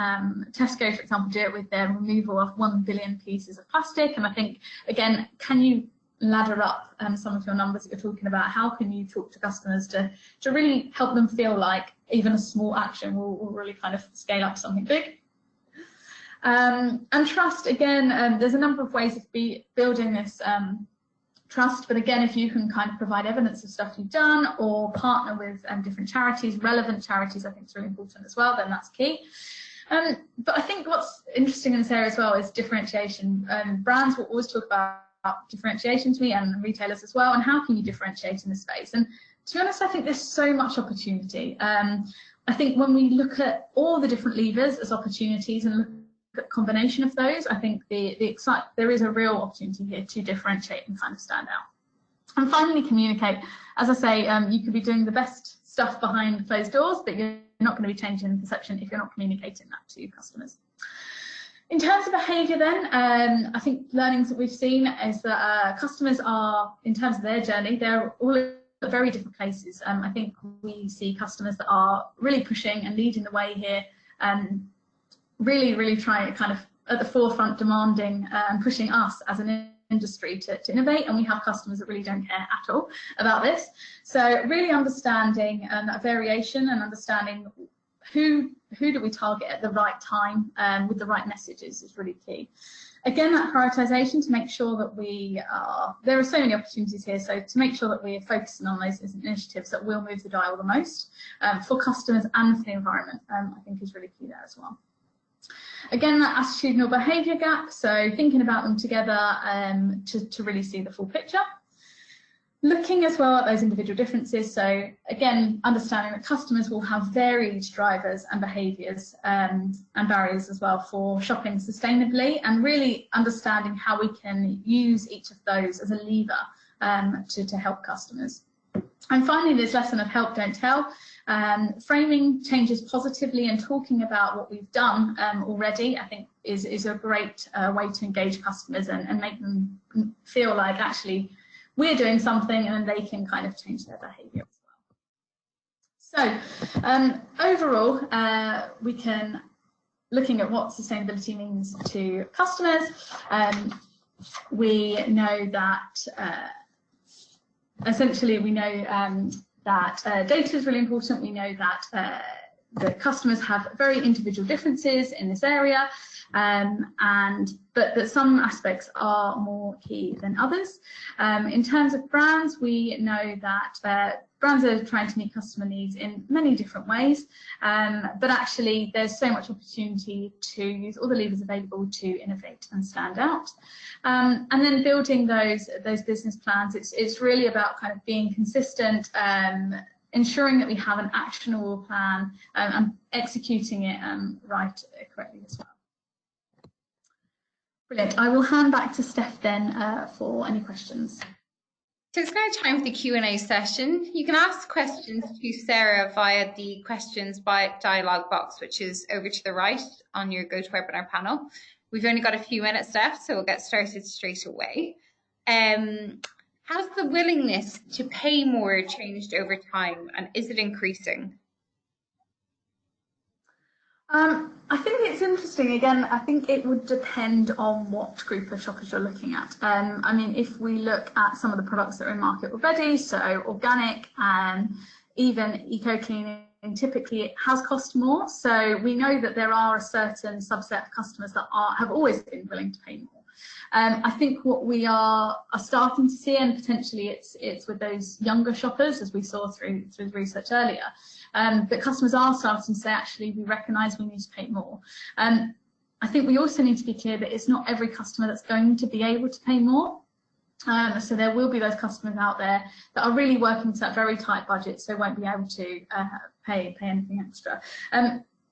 Tesco, for example, do it with their removal of 1 billion pieces of plastic. And I think, again, can you ladder up some of your numbers that you're talking about? How can you talk to customers to really help them feel like even a small action will really kind of scale up something big? And trust, again, there's a number of ways of building this trust, but again, if you can kind of provide evidence of stuff you've done or partner with different charities, relevant charities, I think is really important as well, then that's key. But I think what's interesting in this area as well is differentiation. Brands will always talk about differentiation to me, and retailers as well, and how can you differentiate in this space? And to be honest, I think there's so much opportunity. I think when we look at all the different levers as opportunities and look combination of those, I think there is a real opportunity here to differentiate and kind of stand out. And finally, communicate. As I say, you could be doing the best stuff behind closed doors, but you're not going to be changing perception if you're not communicating that to customers. In terms of behaviour then, I think learnings that we've seen is that customers are, in terms of their journey, they're all at very different places. I think we see customers that are really pushing and leading the way here, really trying to kind of at the forefront, demanding and pushing us as an industry to innovate, and we have customers that really don't care at all about this. So really understanding that variation and understanding who do we target at the right time with the right messages is really key. Again, that prioritization to make sure that there are so many opportunities here, so to make sure that we are focusing on those initiatives that will move the dial the most for customers and for the environment, I think is really key there as well. Again, that attitudinal behaviour gap, so thinking about them together to really see the full picture. Looking as well at those individual differences, so again, understanding that customers will have varied drivers and behaviours and barriers as well for shopping sustainably, and really understanding how we can use each of those as a lever to help customers. And finally, this lesson of help, don't tell. Framing changes positively and talking about what we've done already, I think, is a great way to engage customers and make them feel like actually we're doing something and they can kind of change their behaviour as well. So overall, we can, looking at what sustainability means to customers, we know that essentially we know that data is really important. We know that the customers have very individual differences in this area, but that some aspects are more key than others. In terms of brands, we know that brands are trying to meet customer needs in many different ways, but actually there's so much opportunity to use all the levers available to innovate and stand out. And then building those business plans, it's really about kind of being consistent, ensuring that we have an actionable plan and executing it correctly as well. Brilliant. I will hand back to Steph then for any questions. So it's now time for the Q&A session. You can ask questions to Sarah via the questions dialog box, which is over to the right on your GoToWebinar panel. We've only got a few minutes left, so we'll get started straight away. Has the willingness to pay more changed over time, and is it increasing? I think it's interesting. Again, I think it would depend on what group of shoppers you're looking at. I mean, if we look at some of the products that are in market already, so organic and even eco-cleaning, typically it has cost more. So we know that there are a certain subset of customers that have always been willing to pay more. I think what we are starting to see, and potentially it's with those younger shoppers, as we saw through the research earlier, that customers are starting to say, actually, we recognise we need to pay more. I think we also need to be clear that it's not every customer that's going to be able to pay more. So there will be those customers out there that are really working to that very tight budget, so won't be able to pay anything extra.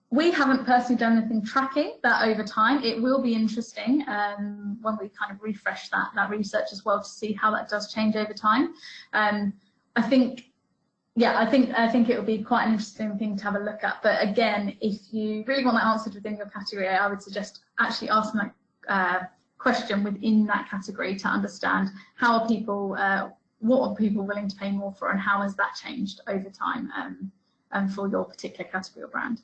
We haven't personally done anything tracking that over time. It will be interesting when we kind of refresh that research as well to see how that does change over time. I think it would be quite an interesting thing to have a look at. But again, if you really want that answered within your category, I would suggest actually asking that question within that category to understand how are people, what are people willing to pay more for, and how has that changed over time for your particular category or brand.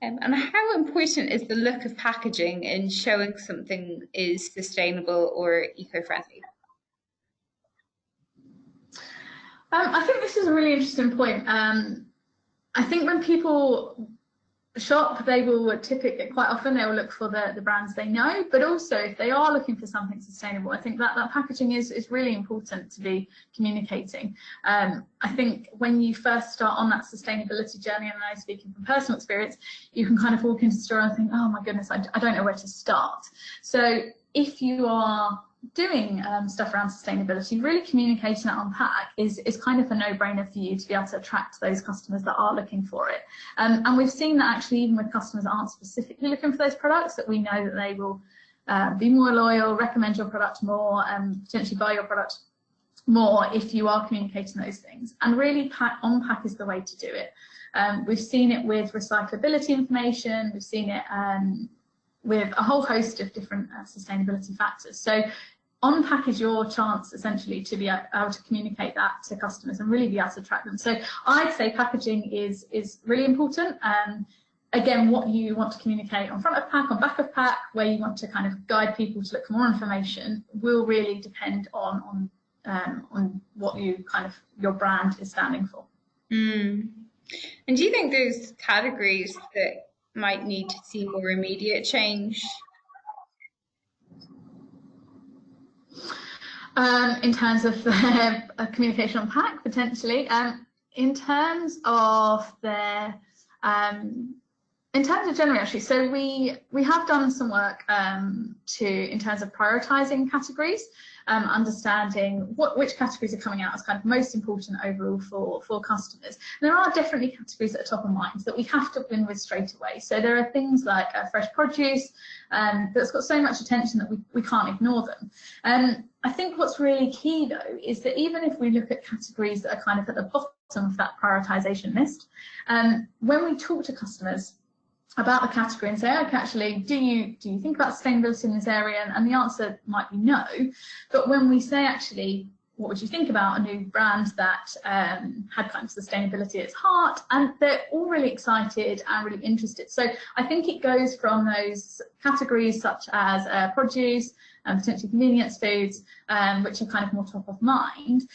And how important is the look of packaging in showing something is sustainable or eco-friendly? I think this is a really interesting point. I think when people shop, they will typically, quite often, they will look for the brands they know, but also if they are looking for something sustainable, I think that packaging is really important to be communicating. I think when you first start on that sustainability journey, and I'm speaking from personal experience, you can kind of walk into the store and think, oh my goodness, I don't know where to start. So if you are doing stuff around sustainability, really communicating that on pack is kind of a no-brainer for you to be able to attract those customers that are looking for it. And we've seen that actually even with customers that aren't specifically looking for those products, that we know that they will be more loyal, recommend your product more, and potentially buy your product more if you are communicating those things. And really on pack is the way to do it. We've seen it with recyclability information, we've seen it with a whole host of different sustainability factors. So on pack is your chance essentially to be able to communicate that to customers and really be able to attract them. So I'd say packaging is really important. Again, what you want to communicate on front of pack, on back of pack, where you want to kind of guide people to look for more information, will really depend on what you kind of your brand is standing for. And do you think there's categories that might need to see more immediate change? In terms of communication on pack, potentially. In terms of generally, actually, so we have done some work in terms of prioritising categories, understanding which categories are coming out as kind of most important overall for customers. And there are definitely categories that are top of mind that we have to win with straight away. So there are things like fresh produce that's got so much attention that we can't ignore them. I think what's really key though is that even if we look at categories that are kind of at the bottom of that prioritisation list, when we talk to customers, about the category and say, okay, actually, do you think about sustainability in this area? And the answer might be no. But when we say, actually, what would you think about a new brand that had kind of sustainability at its heart? And they're all really excited and really interested. So I think it goes from those categories such as produce and potentially convenience foods, which are kind of more top of mind,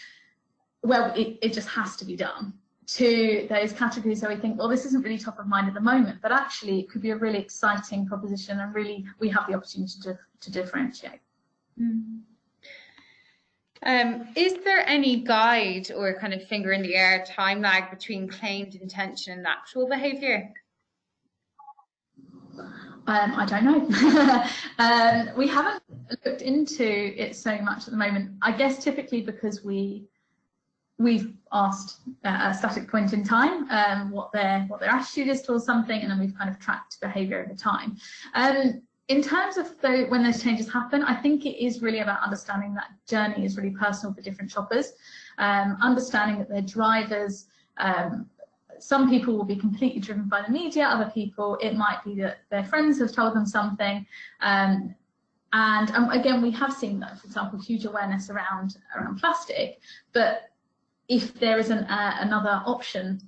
where it just has to be done, to those categories where we think, well, this isn't really top of mind at the moment, but actually it could be a really exciting proposition, and really we have the opportunity to differentiate. Is there any guide or kind of finger in the air time lag between claimed intention and actual behaviour? I don't know. We haven't looked into it so much at the moment. I guess typically because we've asked at a static point in time what their attitude is towards something, and then we've kind of tracked behaviour over time. In terms of when those changes happen, I think it is really about understanding that journey is really personal for different shoppers, understanding that their drivers, some people will be completely driven by the media, other people, it might be that their friends have told them something. And again, we have seen that, for example, huge awareness around plastic, but if there isn't another option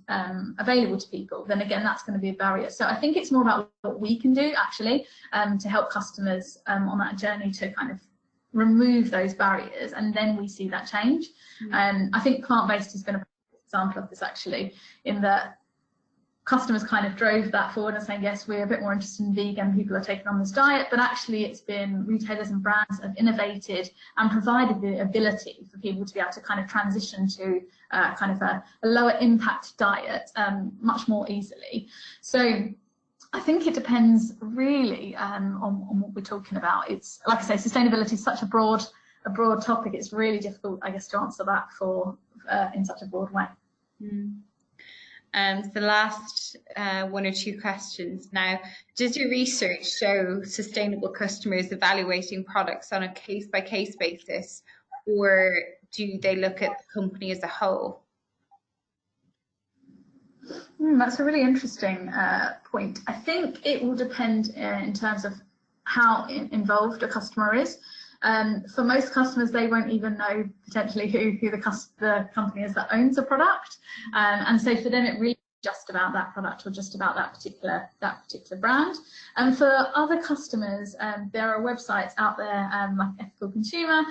available to people, then again, that's going to be a barrier. So I think it's more about what we can do actually to help customers on that journey to kind of remove those barriers, and then we see that change. I think plant-based has been a example of this actually, in that customers kind of drove that forward and saying, yes, we're a bit more interested in vegan, people are taking on this diet, but actually it's been retailers and brands have innovated and provided the ability for people to be able to kind of transition to kind of a lower impact diet much more easily. So I think it depends really on what we're talking about. It's, like I say, sustainability is such a broad topic, it's really difficult, I guess, to answer that in such a broad way. So the last one or two questions now. Does your research show sustainable customers evaluating products on a case-by-case basis, or do they look at the company as a whole? That's a really interesting point. I think it will depend in terms of how involved a customer is. For most customers, they won't even know potentially who the company is that owns a product, and so for them it really is just about that product or just about that particular brand. And for other customers, there are websites out there like Ethical Consumer,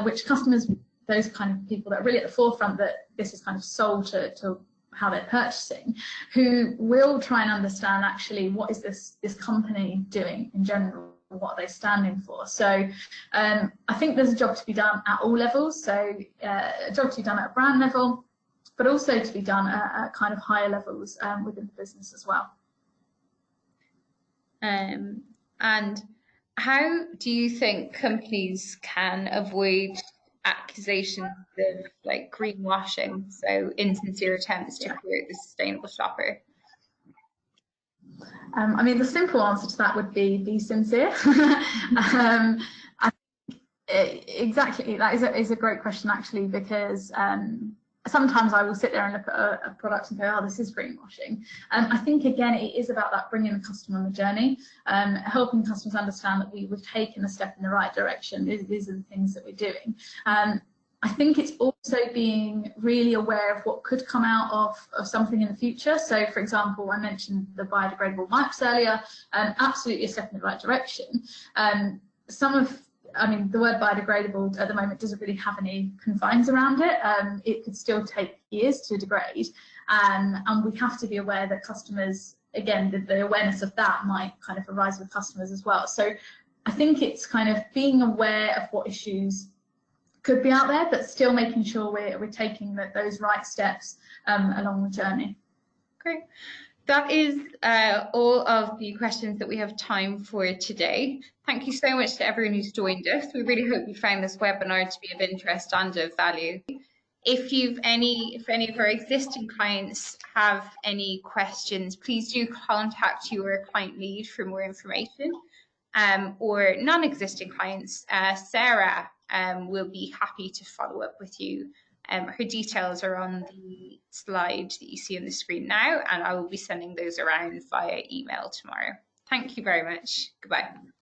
which customers, those kind of people that are really at the forefront that this is kind of sold to how they're purchasing, who will try and understand actually what is this company doing in general, what are they standing for. So I think there's a job to be done at all levels, so a job to be done at a brand level, but also to be done at kind of higher levels within the business as well. And how do you think companies can avoid accusations of like greenwashing, so insincere attempts to create the sustainable shopper? I mean, the simple answer to that would be sincere. Exactly, that is a great question actually, because sometimes I will sit there and look at a product and go, oh, this is greenwashing. I think, again, it is about that bringing the customer on the journey, helping customers understand that we've taken a step in the right direction. These are the things that we're doing. I think it's also being really aware of what could come out of something in the future. So, for example, I mentioned the biodegradable wipes earlier, absolutely a step in the right direction. The word biodegradable at the moment doesn't really have any confines around it. It could still take years to degrade, and we have to be aware that customers, again, the awareness of that might kind of arise with customers as well. So I think it's kind of being aware of what issues could be out there, but still making sure we're taking those right steps along the journey. Great. That is all of the questions that we have time for today. Thank you so much to everyone who's joined us. We really hope you found this webinar to be of interest and of value. If any of our existing clients have any questions, please do contact your client lead for more information. Or non-existing clients, Sarah will be happy to follow up with you Her details are on the slide that you see on the screen now, and I will be sending those around via email tomorrow. Thank you very much. Goodbye.